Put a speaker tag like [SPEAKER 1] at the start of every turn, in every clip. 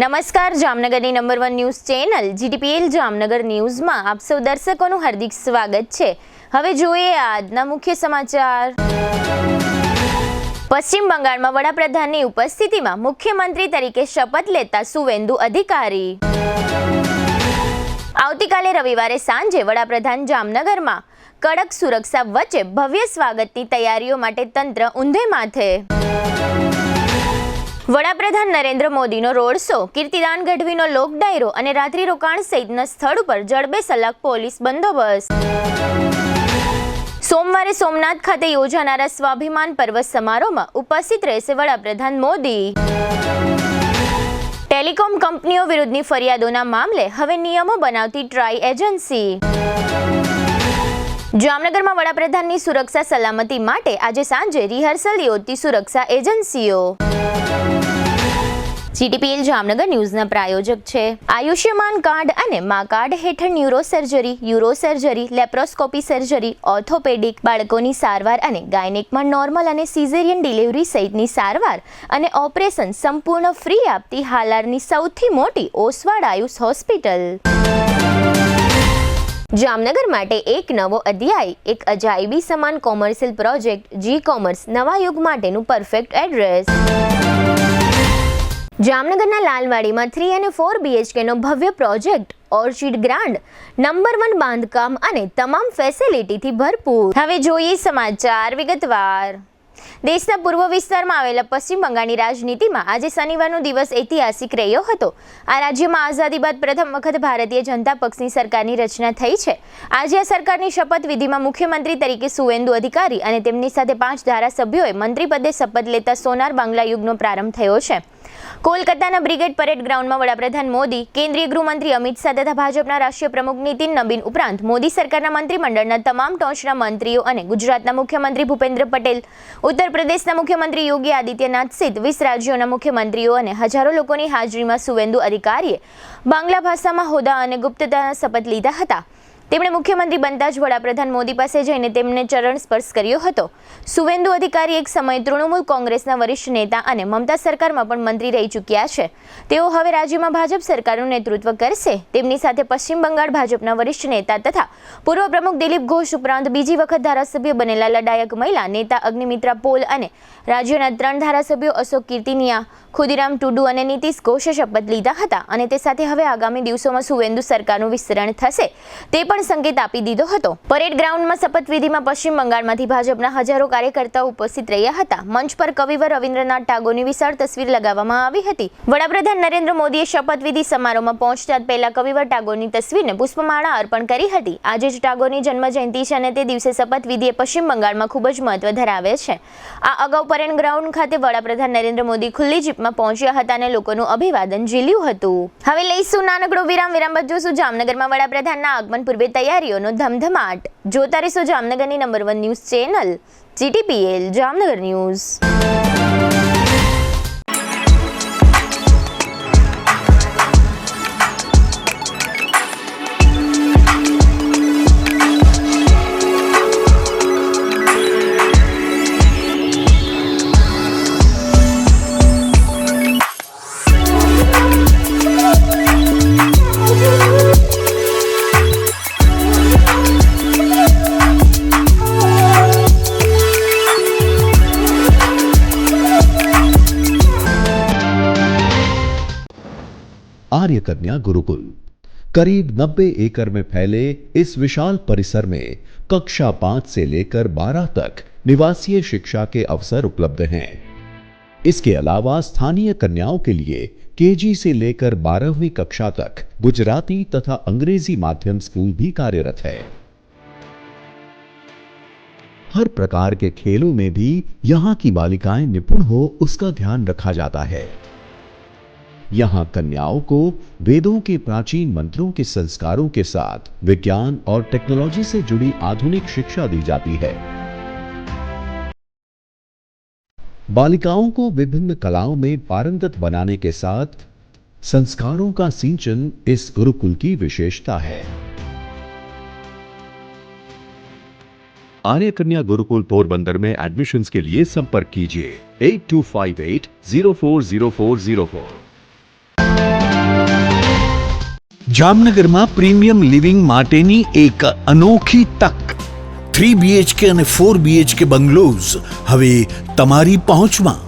[SPEAKER 1] નમસ્કાર, જામનગરની number 1 news channel GTPL Jamnagar ન્યૂઝમાં આપ સૌ દર્શકોનું હાર્દિક સ્વાગત છે। હવે જોઈએ આજના મુખ્ય સમાચાર। પશ્ચિમ બંગાળમાં વડાપ્રધાનની ઉપસ્થિતિમાં મુખ્યમંત્રી તરીકે શપથ લેતા સુવેન્દુ અધિકારી। આવતીકાલે રવિવારે સાંજે વડાપ્રધાન જામનગરમાં કડક સુરક્ષા વચ્ચે ભવ્ય સ્વાગતની તૈયારીઓ માટે તંત્ર ઊંધે માથે। વડાપ્રધાન નરેન્દ્ર મોદીનો રોડ શો, કીર્તિદાન ગઢવીનો લોક ડાયરો અને રાત્રિ રોકાણ સહિતના સ્થળ ઉપર જડબે-સલાક પોલીસ બંદોબસ્ત। સોમવારે સોમનાથ ખાતે યોજાનારા સ્વાભિમાન પર્વ સમારોહમાં ઉપસ્થિત રહેશે વડાપ્રધાન મોદી। ટેલિકોમ કંપનીઓ વિરુદ્ધની ફરિયાદોના મામલે હવે નિયમો બનાવતી ટ્રાઈ એજન્સી। જામનગરમાં વડાપ્રધાનની સુરક્ષા સલામતી માટે આજે સાંજે રિહર્સલ યોજતી સુરક્ષા એજન્સીઓ। જીટીપીએલ જામનગર ન્યૂઝના પ્રાયોજક છે આયુષ્યમાન કાર્ડ અને મા કાર્ડ હેઠળ ન્યુરોસર્જરી, યુરોસર્જરી, લેપ્રોસ્કોપી સર્જરી, ઓર્થોપેડિક, બાળકોની સારવાર અને ગાયનેકમાં નોર્મલ અને સિઝેરિયન ડિલિવરી સહિતની સારવાર અને ઓપરેશન સંપૂર્ણ ફ્રી આપતી હાલારની સૌથી મોટી ઓસવાડ આયુષ હોસ્પિટલ। જામનગર માટે એક નવો અધ્યાય, એક અજાયબી સમાન કોમર્શિયલ પ્રોજેક્ટ જી કોમર્સ નવા યુગ માટેનું પરફેક્ટ એડ્રેસ। જામનગરના લાલવાડીમાં 3 અને 4 BHKનો ભવ્ય પ્રોજેક્ટ ઓર્ચિડ ગ્રાન્ડ નંબર 1 બાંધકામ અને તમામ ફેસિલિટીથી ભરપૂર। હવે જોઈએ સમાચાર વિગતવાર। દેશના પૂર્વ વિસ્તારમાં આવેલા પશ્ચિમ બંગાળની રાજનીતિમાં આજે શનિવારનો દિવસ ઐતિહાસિક રહ્યો હતો। આ રાજ્યમાં આઝાદી બાદ પ્રથમ વખત ભારતીય જનતા પક્ષની સરકારની રચના થઈ છે। આજે આ સરકારની શપથવિધિમાં મુખ્યમંત્રી તરીકે સુવેન્દુ અધિકારી અને તેમની સાથે 5 ધારાસભ્યોએ મંત્રીપદે શપથ લેતા સોનાર બાંગ્લા યુગનો પ્રારંભ થયો છે। કોલકાતાના બ્રિગેડ પરેડ ગ્રાઉન્ડમાં વડાપ્રધાન મોદી, કેન્દ્રીય ગૃહમંત્રી અમિત શાહ તથા ભાજપના રાષ્ટ્રીય પ્રમુખ નીતિન નબીન ઉપરાંત મોદી સરકારના મંત્રીમંડળના તમામ ટોચના મંત્રીઓ અને ગુજરાતના મુખ્યમંત્રી ભૂપેન્દ્ર પટેલ, ઉત્તર પ્રદેશના મુખ્યમંત્રી યોગી આદિત્યનાથ સહિત 20 રાજ્યોના મુખ્યમંત્રીઓ અને હજારો લોકોની હાજરીમાં સુવેન્દુ અધિકારીએ બાંગ્લા ભાષામાં હોદ્દા અને ગુપ્તતાના શપથ લીધા હતા। તેમણે મુખ્યમંત્રી બનતા જ વડાપ્રધાન મોદી પાસે જઈને તેમને ચરણ સ્પર્શ કર્યો હતો। સુવેન્દુ અધિકારી એક સમયે તૃણમૂલ કોંગ્રેસના વરિષ્ઠ નેતા અને મમતા સરકારમાં પણ મંત્રી રહી ચૂક્યા છે। તેઓ હવે રાજ્યમાં ભાજપ સરકારનું નેતૃત્વ કરશે। તેમની સાથે પશ્ચિમ બંગાળ ભાજપના વરિષ્ઠ નેતા તથા પૂર્વ પ્રમુખ દિલીપ ઘોષ ઉપરાંત બીજી વખત ધારાસભ્ય બનેલા લડાયક મહિલા નેતા અગ્નિમિત્રા પોલ અને રાજ્યના 3 ધારાસભ્યો અશોક કીર્તિનિયા, ખુદીરામ ટુડુ અને નીતિશ ઘોષે શપથ લીધા હતા અને તે સાથે હવે આગામી દિવસોમાં સુવેન્દુ સરકારનું વિસ્તરણ થશે તે પણ સંકેત આપી દીધો હતો। પરેડ ગ્રાઉન્ડમાં શપથવિધિમાં પશ્ચિમ બંગાળમાંથી ભાજપના હજારો કાર્યકર્તાઓ ઉપસ્થિત રહ્યા હતા। મંચ પર કવિવર રવિન્દ્રનાથ ટાગોરની વિશાળ તસવીર લગાવવામાં આવી હતી। વડાપ્રધાન નરેન્દ્ર મોદીએ શપથવિધિ સમારોહમાં પહોંચતા પહેલા કવિવર ટાગોરની તસવીરને પુષ્પમાળા અર્પણ કરી હતી। આજે જ ટાગોરની જન્મજયંતિ છે અને તે દિવસે શપથવિધિ એ પશ્ચિમ બંગાળમાં ખૂબ જ મહત્વ ધરાવે છે। આ અગાઉ પરેડ ગ્રાઉન્ડ ખાતે વડાપ્રધાન નરેન્દ્ર મોદી ખુલ્લી જીપમાં પહોંચ્યા હતા અને લોકોનું અભિવાદન ઝીલ્યું હતું। હવે લઈશું નાનકડો વિરામ બાદ જોશું જામનગરમાં વડાપ્રધાનના આગમન પૂર્વે તૈયારીઓનો ધમધમાટ। જોતા રહેશો જામનગરની number 1 news channel GTPL Jamnagar news.
[SPEAKER 2] Arya Kanya Gurukul करीब 90 एकड़ में फैले इस विशाल परिसर में कक्षा 5 से लेकर 12 तक निवासीय शिक्षा के अवसर उपलब्ध हैं। इसके अलावा स्थानीय कन्याओं के लिए केजी से लेकर 12वीं कक्षा तक गुजराती तथा अंग्रेजी माध्यम स्कूल भी कार्यरत है। हर प्रकार के खेलों में भी यहाँ की बालिकाएं निपुण हो उसका ध्यान रखा जाता है। यहाँ कन्याओं को वेदों के प्राचीन मंत्रों के संस्कारों के साथ विज्ञान और टेक्नोलॉजी से जुड़ी आधुनिक शिक्षा दी जाती है। बालिकाओं को विभिन्न कलाओं में पारंगत बनाने के साथ संस्कारों का सिंचन इस गुरुकुल की विशेषता है। आर्य कन्या गुरुकुल पोरबंदर में एडमिशन्स के लिए संपर्क कीजिए 8258 040404।
[SPEAKER 3] જામનગરમાં પ્રીમિયમ લિવિંગ માટેની એક અનોખી તક.
[SPEAKER 4] 3 BHK અને 4 BHK બંગલોઝ હવે તમારી પહોંચમાં.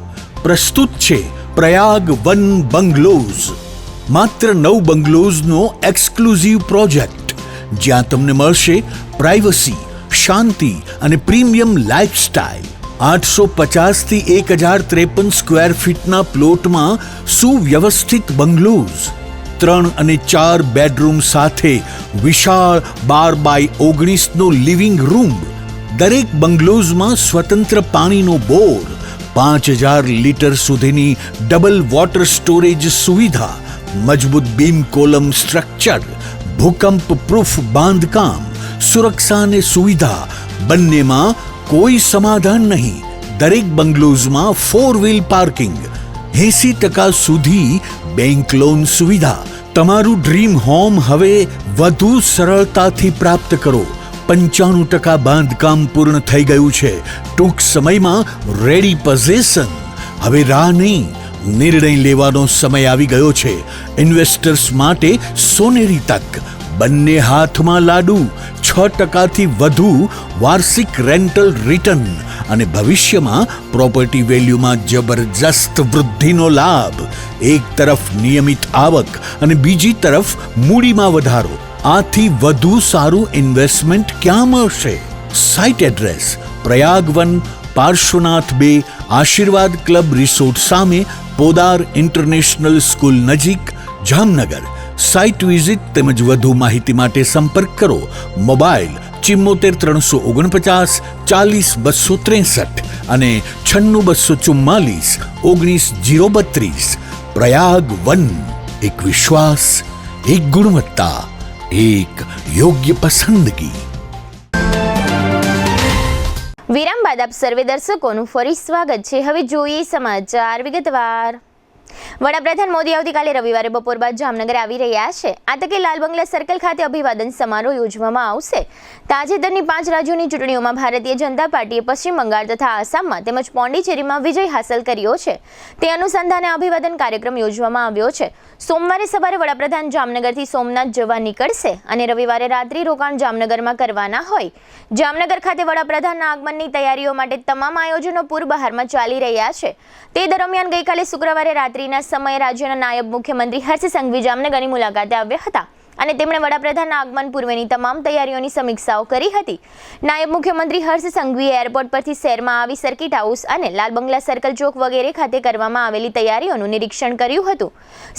[SPEAKER 4] પ્રસ્તુત છે પ્રયાગ વન બંગલોઝ. માત્ર 9 બંગલોઝનો એક્સક્લુઝિવ પ્રોજેક્ટ, જ્યાં તમને મળશે પ્રાઇવસી, શાંતિ અને પ્રીમિયમ લાઇફસ્ટાઇલ. 850 થી 1053 સ્ક્વેર ફીટના પ્લોટમાં સુવ્યવસ્થિત બંગલોઝ, 3 અને 4 બેડરૂમ સાથે વિશાળ 12x19 લિવિંગ રૂમ. દરેક બંગલોઝમાં સ્વતંત્ર પાણીનો બોર, 5000 લીટર સુધીની ડબલ વોટર સ્ટોરેજ સુવિધા, મજબૂત બીમ કોલમ સ્ટ્રક્ચર, ભૂકંપ પ્રૂફ બાંધકામ, સુરક્ષા અને સુવિધા બંનેમાં કોઈ સમાધાન નહીં. દરેક બંગલોઝમાં 4 વ્હીલ પાર્કિંગ, 80% સુધી બેંક લોન સુવિધા. તમારું ડ્રીમ હોમ હવે વધુ સરળતાથી પ્રાપ્ત કરો. 95% બાંધકામ પૂર્ણ થઈ ગયું છે. ટૂંક સમયમાં રેડી પોઝેશન. હવે રાહ નહીં, નિર્ણય લેવાનો સમય આવી ગયો છે. ઇન્વેસ્ટર્સ માટે સોનેરી તક. બંને હાથમાં લાડુ. 6% થી વધુ વાર્ષિક રેન્ટલ રિટર્ન અને ભવિષ્યમાં પ્રોપર્ટી વેલ્યુમાં જબરજસ્ત વૃદ્ધિનો લાભ. એક તરફ નિયમિત આવક અને બીજી તરફ મૂડીમાં વધારો. આથી વધુ સારું ઇન્વેસ્ટમેન્ટ ક્યાં મળશે? Site address Prayag one, Parshvanath 2, આશીર્વાદ ક્લબ રિસોર્ટ સામે, પોદાર ઇન્ટરનેશનલ સ્કૂલ નજીક, જામનગર. સાઇટ વિઝિટ તેમજ વધુ માહિતી માટે સંપર્ક કરો. મોબાઈલ 74 349 40 263 અને 96 244 19 032. પ્રયાગ વન. એક વિશ્વાસ, એક ગુણવત્તા, એક યોગ્ય પસંદગી.
[SPEAKER 1] વિરામ બાદ આપ સર્વે દર્શકોનું ફરી સ્વાગત છે. હવે જોઈએ સમાચાર વિગતવાર. વડાપ્રધાન મોદી આવતીકાલે રવિવારે બપોર બાદ જામનગર આવી રહ્યા છે. આ તકે લાલ બંગલા સર્કલ ખાતે અભિવાદન સમારોહ યોજવામાં આવશે. તાજેતરની 5 રાજ્યોની ચૂંટણીઓમાં ભારતીય જનતા પાર્ટીએ પશ્ચિમ બંગાળ તથા આસામમાં તેમજ પોંડિચેરીમાં વિજય હાંસલ કર્યો છે. તે અનુસંધાને અભિવાદન કાર્યક્રમ યોજવામાં આવ્યો છે. સોમવારે સવારે વડાપ્રધાન જામનગરથી સોમનાથ જવા નીકળશે અને રવિવારે રાત્રિ રોકાણ જામનગરમાં કરવાના હોય. જામનગર ખાતે વડાપ્રધાનના આગમનની તૈયારીઓ માટે તમામ આયોજનો પૂરબહારમાં ચાલી રહ્યા છે. તે દરમિયાન ગઈકાલે શુક્રવારે રાત્રિના સમયે રાજ્યના નાયબ મુખ્યમંત્રી હર્ષ સંઘવી જામનગરની મુલાકાતે આવ્યા હતા અને તેમણે વડાપ્રધાનના આગમન પૂર્વેની તમામ તૈયારીઓની સમીક્ષાઓ કરી હતી. નાયબ મુખ્યમંત્રી હર્ષ સંઘવીએ એરપોર્ટ પરથી શહેરમાં આવી સર્કિટ હાઉસ અને લાલ બંગલા સર્કલ ચોક વગેરે ખાતે કરવામાં આવેલી તૈયારીઓનું નિરીક્ષણ કર્યું હતું,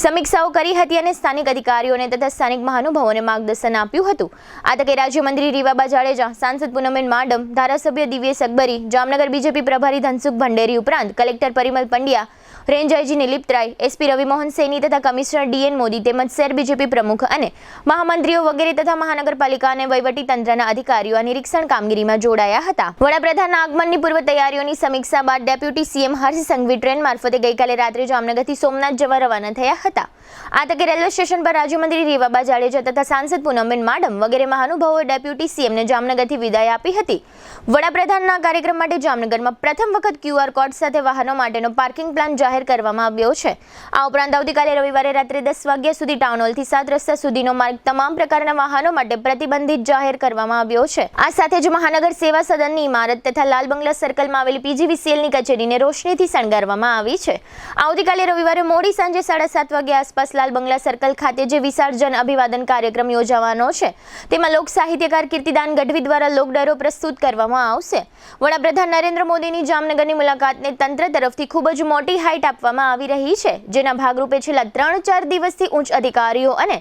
[SPEAKER 1] સમીક્ષાઓ કરી હતી અને સ્થાનિક અધિકારીઓને તથા સ્થાનિક મહાનુભાવોને માર્ગદર્શન આપ્યું હતું. આ તકે રાજ્યમંત્રી રીવાબા જાડેજા, સાંસદ પૂનમબેન માડમ, ધારાસભ્ય દિવ્યેશ અકબરી, જામનગર બીજેપી પ્રભારી ધનસુખ ભંડેરી ઉપરાંત collector Parimal Pandya, range IG Nilip Rai, SP Ravi Mohan Saini તથા કમિશનર ડીએન મોદી તેમજ શહેર બીજેપી પ્રમુખ અને મહામંત્રીઓ વગેરે તથા મહાનગરપાલિકા અને વહીવટી તંત્રના અધિકારીઓ આ નિરીક્ષણ કામગીરીમાં જોડાયા હતા. વડાપ્રધાનના આગમનની પૂર્વ તૈયારીઓની સમીક્ષા બાદ deputy CM Harsh Sanghavi train મારફતે ગઈકાલે રાત્રે જામનગરથી સોમનાથ જવા રવાના થયા હતા. આ તકે રેલવે સ્ટેશન પર રાજ્યમંત્રી રીવાબા જાડેજા તથા સાંસદ પૂનમબેન માડમ વગેરે મહાનુભાવોએ ડેપ્યુટી સીએમને જામનગરથી વિદાય આપી હતી. વડાપ્રધાનના કાર્યક્રમ માટે જામનગરમાં પ્રથમ વખત QR કોડ સાથે વાહનો માટેનો પાર્કિંગ પ્લાન જાહેર કરવામાં આવ્યો છે. આ ઉપરાંત આવતીકાલે રવિવારે રાત્રે 10 વાગ્યા સુધી ટાઉન હોલથી 7 રસ્તા સુધીનો માર્ગ તમામ પ્રકારના વાહનો માટે પ્રતિબંધિત જાહેર કરવામાં આવ્યો છે. આ સાથે જ મહાનગર સેવા સદનની ઇમારત તથા લાલ બંગલા સર્કલમાં આવેલી PGVCLની કચેરીને રોશનીથી શણગારવામાં આવી છે. આવતીકાલે રવિવારે મોડી સાંજે 7:30 વાગ્યા આસપાસ લાલ બંગલા સર્કલ ખાતે જે વિશાળ જન અભિવાદન કાર્યક્રમ યોજાવાનો છે તેમાં લોક સાહિત્યકાર કીર્તિદાન ગઢવી દ્વારા લોકડાયરો પ્રસ્તુત કરવામાં આવશે. વડાપ્રધાન નરેન્દ્ર મોદીની જામનગરની મુલાકાતને તંત્ર તરફથી ખૂબ જ મોટી હાઈટ આપવામાં આવી રહી છે, જેના ભાગરૂપે છેલ્લા 3-4 દિવસથી ઉચ્ચ અધિકારીઓ અને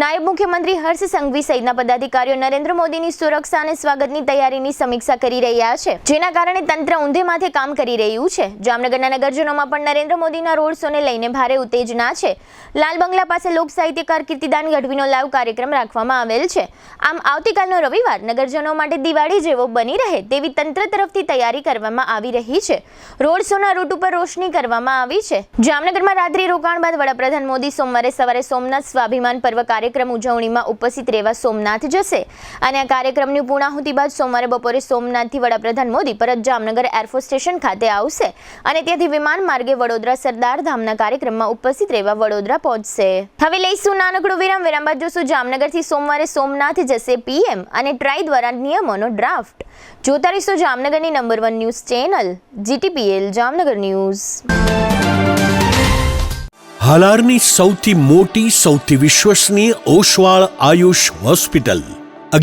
[SPEAKER 1] નાયબ મુખ્યમંત્રી હર્ષ સંઘવી સહિતના પદાધિકારીઓ નરેન્દ્ર મોદીની સુરક્ષા અને સ્વાગતની તૈયારીની સમીક્ષા કરી રહ્યા છે, જેના કારણે તંત્ર ઊંધે માથે કામ કરી રહ્યું છે. જામનગરના નગરજનોમાં પણ નરેન્દ્ર મોદીના રોડ શોને લઈને ભારે ઉત્તેજના છે. લાલ બંગલા પાસે લોક સાહિત્યકાર કીર્તિદાન ગઢવીનો લાઈવ કાર્યક્રમ રાખવામાં આવેલ છે. આમ આવતીકાલનો રવિવાર નગરજનો માટે દિવાળી જેવો બની રહે તેવી તંત્ર તરફથી તૈયારી કરવામાં આવી રહી છે. રોડ શોના રૂટ ઉપર રોશની કરવામાં આવી છે. જામનગરમાં રાત્રિ રોકાણ બાદ વડાપ્રધાન મોદી સોમવારે સવારે સોમનાથ સ્વાભિમાન પર્વ કાર્યક્રમ ઉજવણીમાં ઉપસ્થિત રહેવા સોમનાથ જશે અને આ કાર્યક્રમની પૂર્ણાહુતિ બાદ સોમવારે બપોરે સોમનાથથી વડાપ્રધાન મોદી પરત જામનગર એરફોર્સ સ્ટેશન ખાતે આવશે અને ત્યાંથી વિમાન માર્ગે વડોદરા સરદાર ધામના કાર્યક્રમમાં ઉપસ્થિત રહેવા વડોદરા પહોંચશે. હવે લઈશું નાનકડું વિરામ બાદ જોશું જામનગરથી સોમવારે સોમનાથ જશે પીએમ અને ટ્રાય દ્વારા નિયમોનો ડ્રાફ્ટ. જોતા રહીશું જામનગરની number 1 news channel GTPL Jamnagar news.
[SPEAKER 4] હાલારની સૌથી મોટી, સૌથી વિશ્વસનીય ઓશવાળ આયુષ હોસ્પિટલ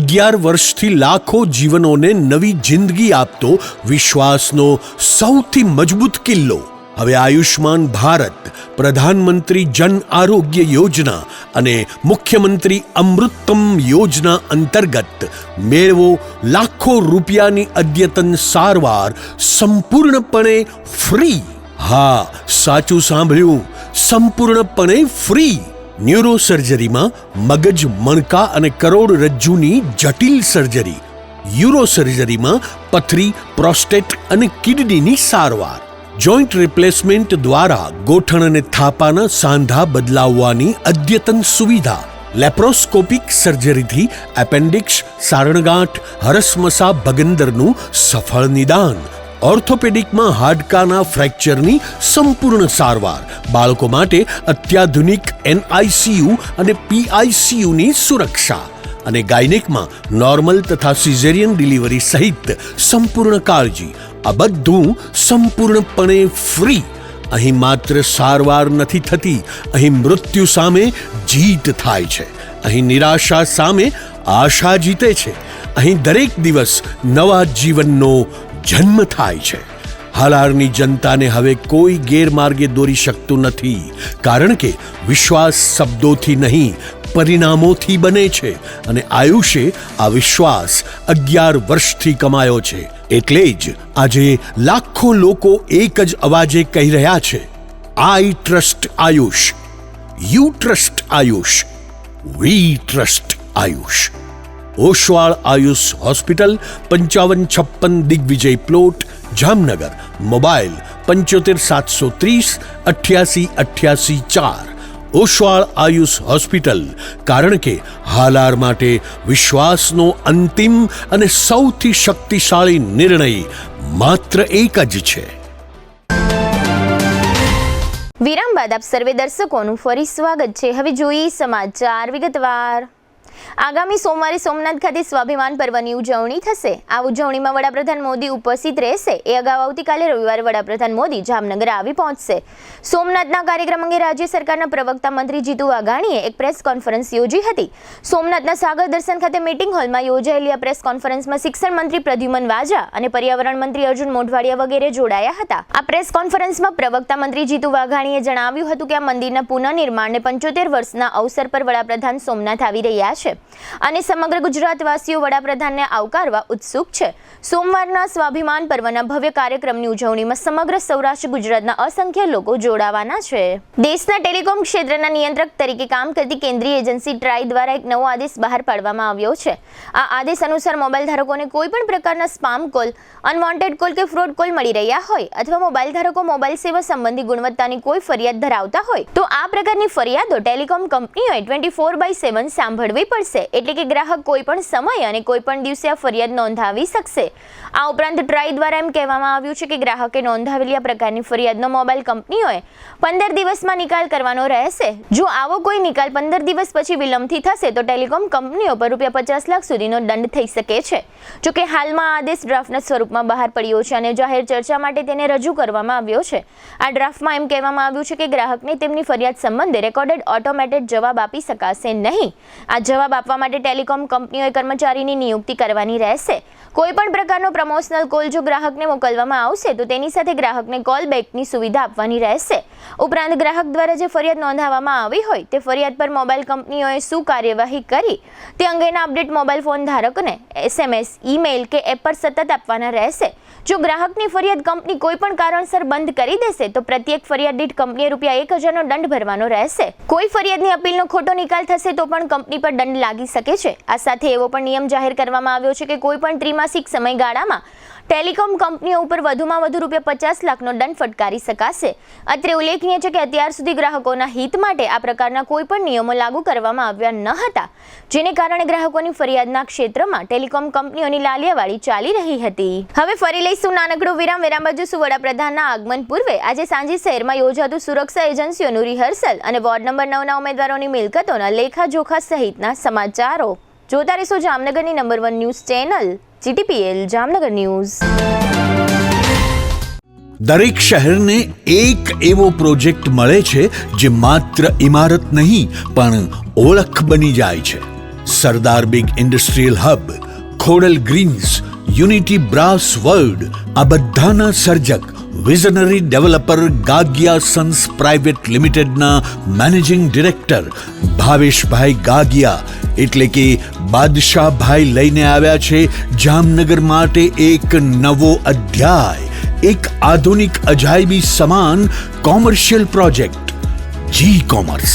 [SPEAKER 4] 11 વર્ષથી લાખો જીવનોને નવી જિંદગી આપતો વિશ્વાસનો સૌથી મજબૂત કિલ્લો. હવે આયુષ્માન ભારત, પ્રધાનમંત્રી જન આરોગ્ય યોજના અને મુખ્યમંત્રી અમૃતમ યોજના અંતર્ગત મેળવો લાખો રૂપિયાની અદ્યતન સારવાર સંપૂર્ણપણે ફ્રી. હા, સાચું સાંભળ્યું, સંપૂર્ણપણે ફ્રી. ન્યુરો સર્જરીમાં મગજ, મણકા અને કરોડરજ્જુની જટિલ સર્જરી, યુરો સર્જરીમાં પથરી, પ્રોસ્ટેટ અને કિડનીની સારવાર, જોઈન્ટ રિપ્લેસમેન્ટ દ્વારા ગોઠણ અને થાપાના સાંધા બદલાવવાની અદ્યતન સુવિધા, લેપ્રોસ્કોપિક સર્જરીથી એપેન્ડિક્સ, સારણગાંઠ, હરસમસા ભગંદરનું સફળ નિદાન, ઓર્થોપેડિકમાં હાડકાના ફ્રેક્ચરની સંપૂર્ણ સારવાર, બાળકો માટે અત્યાધુનિક NICU અને PICUની સુરક્ષા અને ગાયનેકમાં નોર્મલ તથા સિઝેરિયન ડિલિવરી સહિત સંપૂર્ણ કાળજી. આ બધું સંપૂર્ણપણે ફ્રી. અહીં માત્ર સારવાર નથી થતી, અહીં મૃત્યુ સામે જીત થાય છે. અહીં નિરાશા સામે આશા જીતે છે. અહીં દરેક દિવસ નવા જીવનનો જન્મ થાય છે. હાલારની જનતાને હવે કોઈ ગેરમાર્ગે દોરી શકતું નથી, કારણ કે વિશ્વાસ શબ્દોથી નહીં, પરિણામોથી બને છે અને આયુષે આ વિશ્વાસ 11 વર્ષથી કમાયો છે. એટલે જ આજે લાખો લોકો એક જ અવાજે કહી રહ્યા છે, I trust Ayush, you trust Ayush, we trust Ayush. Oshwal Ayush hospital, 5556 Digvijay plot, Jamnagar. Mobile 75 730 88 88 4. Oshwal Ayush hospital, કારણ કે હાલાર માટે વિશ્વાસનો અંતિમ અને સૌથી શક્તિશાળી નિર્ણય માત્ર એક જ છે.
[SPEAKER 1] વિરામ બાદ આપ સર્વે દર્શકોનું ફરી સ્વાગત છે. હવે જોઈએ સમાચાર વિગતવાર. આગામી સોમવારે સોમનાથ ખાતે સ્વાભિમાન પર્વની ઉજવણી થશે. આ ઉજવણીમાં વડાપ્રધાન મોદી ઉપસ્થિત રહેશે. એ અગાઉ આવતીકાલે રવિવારે વડાપ્રધાન મોદી જામનગર આવી પહોંચશે. સોમનાથના કાર્યક્રમ અંગે રાજ્ય સરકારના પ્રવક્તા મંત્રી જીતુ વાઘાણીએ એક પ્રેસ કોન્ફરન્સ યોજી હતી. સોમનાથના સાગર દર્શન ખાતે મીટિંગ હોલમાં યોજાયેલી આ પ્રેસ કોન્ફરન્સમાં શિક્ષણ મંત્રી પ્રદ્યુમન વાજા અને પર્યાવરણ મંત્રી અર્જુન મોઢવાડિયા વગેરે જોડાયા હતા. આ પ્રેસ કોન્ફરન્સમાં પ્રવક્તા મંત્રી જીતુ વાઘાણીએ જણાવ્યું હતું કે આ મંદિરના પુનઃનિર્માણને 75 વર્ષના અવસર પર વડાપ્રધાન સોમનાથ આવી રહ્યા છે અને સમગ્ર ગુજરાતવાસીઓ વડાપ્રધાનને આવકારવા ઉત્સુક છે. સોમવારના સ્વાભિમાન પર્વના ભવ્ય કાર્યક્રમની ઉજવણીમાં સમગ્ર સૌરાષ્ટ્ર ગુજરાતના અસંખ્ય લોકો જોડાવાના છે. દેશના ટેલિકોમ ક્ષેત્રના નિયંત્રક તરીકે કામ કરતી કેન્દ્રીય એજન્સી ટ્રાય દ્વારા એક નવો આદેશ બહાર પાડવામાં આવ્યો છે. આ આદેશ અનુસાર મોબાઈલ ધારકોને કોઈ પણ પ્રકારના સ્પામ કોલ, અનવોન્ટેડ કોલ કે ફ્રોડ કોલ મળી રહ્યા હોય અથવા મોબાઈલ ધારકો મોબાઈલ સેવા સંબંધી ગુણવત્તાની કોઈ ફરિયાદ ધરાવતા હોય તો આ પ્રકારની ફરિયાદો ટેલિકોમ કંપનીઓએ 24/7 સાંભળવી પડશે. એટલે કે ગ્રાહક કોઈ પણ સમય અને કોઈ પણ દિવસે આ ફરિયાદ નોંધાવી શકશે. આ ઉપરાંત ટ્રાય દ્વારા એમ કહેવામાં આવ્યું છે કે ગ્રાહકે નોંધાવેલી આ પ્રકારની ફરિયાદનો મોબાઈલ કંપનીઓએ 15 દિવસમાં નિકાલ કરવાનો રહેશે. જો આવો કોઈ નિકાલ 15 દિવસ પછી વિલંબથી થશે તો ટેલિકોમ કંપનીઓ પર ₹50 લાખ સુધીનો દંડ થઈ શકે છે. જોકે હાલમાં આ આદેશ ડ્રાફ્ટના સ્વરૂપમાં બહાર પડ્યો છે અને જાહેર ચર્ચા માટે તેને રજૂ કરવામાં આવ્યો છે. આ ડ્રાફ્ટમાં એમ કહેવામાં આવ્યું છે કે ગ્રાહકને તેમની ફરિયાદ સંબંધે રેકોર્ડેડ ઓટોમેટેડ જવાબ આપી શકાશે નહીં. આ જવાબ આપવા માટે ટેલિકોમ કંપનીઓએ કર્મચારીની નિયુક્તિ કરવાની રહેશે. કોઈ પણ પ્રકારનો પ્રમોશનલ કોલ જો ગ્રાહકને મોકલવામાં આવશે તો તેની સાથે ગ્રાહકને કોલ બેકની સુવિધા આપવાની રહેશે. ઉપરાંત ગ્રાહક દ્વારા જે ફરિયાદ નોંધાવવામાં આવી હોય તે ફરિયાદ પર મોબાઈલ કંપનીઓએ શું કાર્યવાહી કરી તે અંગેના અપડેટ મોબાઈલ ફોન ધારકને SMS, ઈમેલ કે એપ પર સતત આપવાના રહેશે. જો ગ્રાહકની ફરિયાદ કંપની કોઈ પણ કારણસર બંધ કરી દેશે તો પ્રત્યેક ફરિયાદ દીઠ કંપનીએ ₹1000નો દંડ ભરવાનો રહેશે. કોઈ ફરિયાદની અપીલનો ખોટો નિકાલ થશે તો પણ કંપની પર દંડ લાગી શકે છે. આ સાથે એવો પણ નિયમ જાહેર કરવામાં આવ્યો છે કે કોઈ પણ ત્રિમાસિક સમયગાળામાં ટેલિકોમ કંપનીઓ ઉપર વધુમાં વધુ ₹50 લાખનો દંડ ફટકારી શકાશે. અત્રે ઉલ્લેખનીય છે કે અત્યાર સુધી ગ્રાહકોના હિત માટે આ પ્રકારના કોઈ પણ નિયમો લાગુ કરવામાં આવ્યા ન હતા, જેને કારણે ગ્રાહકોની ફરિયાદના ક્ષેત્રમાં ટેલિકોમ કંપનીઓની લાલિયાવાડી ચાલી રહી હતી. હવે ફરી લઈશું નાનકડો વિરામ બાજુ વડાપ્રધાનના આગમન પૂર્વે આજે સાંજે શહેરમાં યોજાતું સુરક્ષા એજન્સીઓનું રિહર્સલ અને વોર્ડ નંબર 9ના ઉમેદવારોની મિલકતોના લેખાજોખા સહિતના સમાચારો જોતા રહેશો જામનગરની number 1 news channel GTPL Jamnagar news.
[SPEAKER 4] દરેક શહેરને એક એવો પ્રોજેક્ટ મળે છે જે માત્ર ઇમારત નહીં પણ ઓળખ બની જાય છે. Sardar big industrial hub, Khodal greens, unity brass world, આ બધાના સર્જક visionary developer Gagiya sons private લિમિટેડના મેનેજિંગ ડિરેક્ટર ભાવેશભાઈ ગાગિયા એટલે કે બાદશાહભાઈ લઈને આવ્યા છે જામનગર માટે એક નવો અધ્યાય, એક આધુનિક અજાયબી સમાન કોમર્શિયલ પ્રોજેક્ટ જી કોમર્સ.